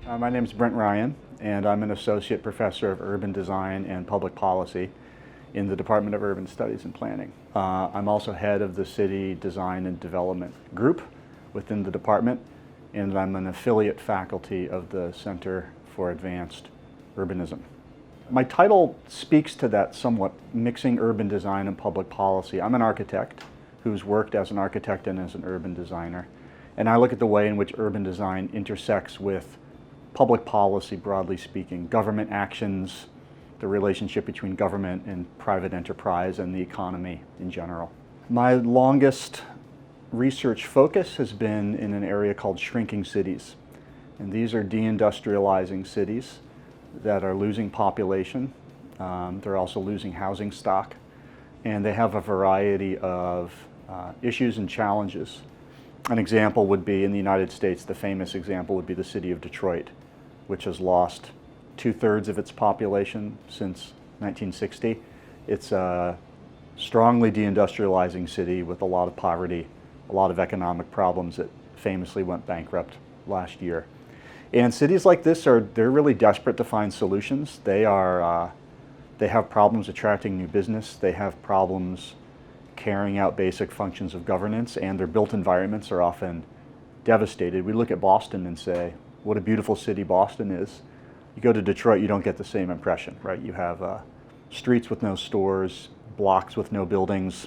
My name is Brent Ryan, and I'm an associate professor of urban design and public policy in the Department of Urban Studies and Planning. I'm also head of the City Design and Development Group within the department, and I'm an affiliate faculty of the Center for Advanced Urbanism. My title speaks to that somewhat, mixing urban design and public policy. I'm an architect who's worked as an architect and as an urban designer, and I look at the way in which urban design intersects with public policy, broadly speaking, government actions, the relationship between government and private enterprise, and the economy in general. My longest research focus has been in an area called shrinking cities. And these are deindustrializing cities that are losing population. They're also losing housing stock. And they have a variety of issues and challenges. An example would be, in the United States, the famous example would be the city of Detroit, which has lost 2/3 of its population since 1960. It's a strongly deindustrializing city with a lot of poverty, a lot of economic problems that famously went bankrupt last year. And cities like this they're really desperate to find solutions. They have problems attracting new business. They have problems carrying out basic functions of governance, and their built environments are often devastated. We look at Boston and say, what a beautiful city Boston is. You go to Detroit, you don't get the same impression, right? You have streets with no stores, blocks with no buildings.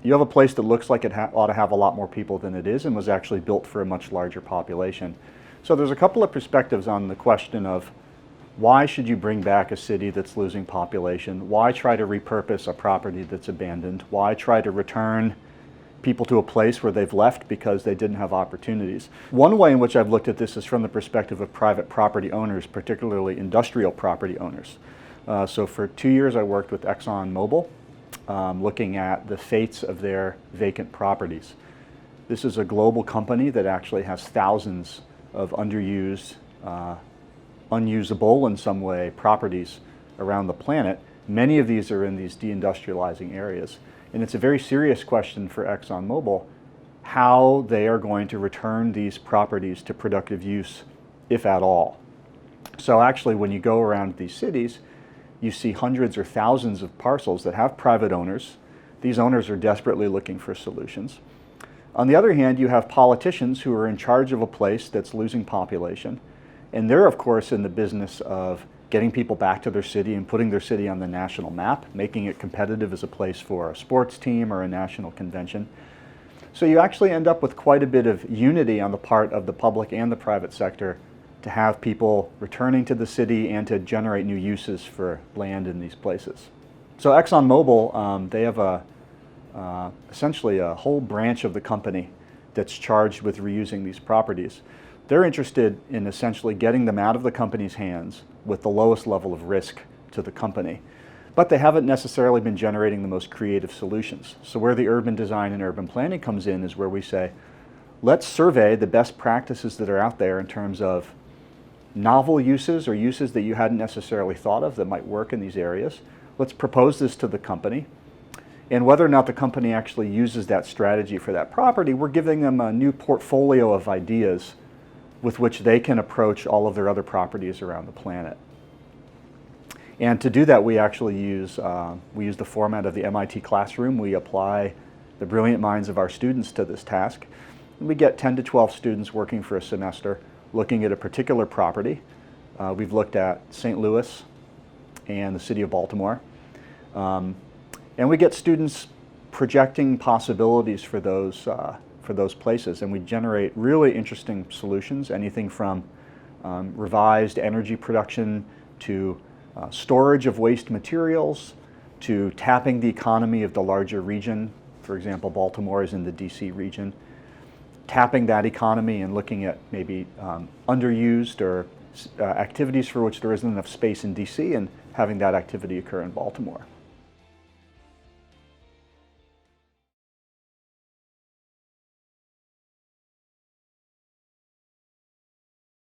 You have a place that looks like it ought to have a lot more people than it is and was actually built for a much larger population. So there's a couple of perspectives on the question of why should you bring back a city that's losing population? Why try to repurpose a property that's abandoned? Why try to return people to a place where they've left because they didn't have opportunities? One way in which I've looked at this is from the perspective of private property owners, particularly industrial property owners. So for 2 years I worked with ExxonMobil, looking at the fates of their vacant properties. This is a global company that actually has thousands of underused, unusable in some way properties around the planet. Many of these are in these deindustrializing areas. And it's a very serious question for ExxonMobil how they are going to return these properties to productive use, if at all. So actually, when you go around these cities, you see hundreds or thousands of parcels that have private owners. These owners are desperately looking for solutions. On the other hand, you have politicians who are in charge of a place that's losing population. And they're, of course, in the business of getting people back to their city and putting their city on the national map, making it competitive as a place for a sports team or a national convention. So you actually end up with quite a bit of unity on the part of the public and the private sector to have people returning to the city and to generate new uses for land in these places. So ExxonMobil, they have essentially a whole branch of the company that's charged with reusing these properties. They're interested in essentially getting them out of the company's hands with the lowest level of risk to the company. But they haven't necessarily been generating the most creative solutions. So where the urban design and urban planning comes in is where we say, let's survey the best practices that are out there in terms of novel uses or uses that you hadn't necessarily thought of that might work in these areas. Let's propose this to the company. And whether or not the company actually uses that strategy for that property, we're giving them a new portfolio of ideas with which they can approach all of their other properties around the planet. And to do that, we actually use the format of the MIT classroom. We apply the brilliant minds of our students to this task. And we get 10 to 12 students working for a semester looking at a particular property. We've looked at St. Louis and the city of Baltimore. And we get students projecting possibilities for those places, and we generate really interesting solutions, anything from revised energy production to storage of waste materials to tapping the economy of the larger region. For example, Baltimore is in the DC region. Tapping that economy and looking at maybe underused or activities for which there isn't enough space in DC and having that activity occur in Baltimore.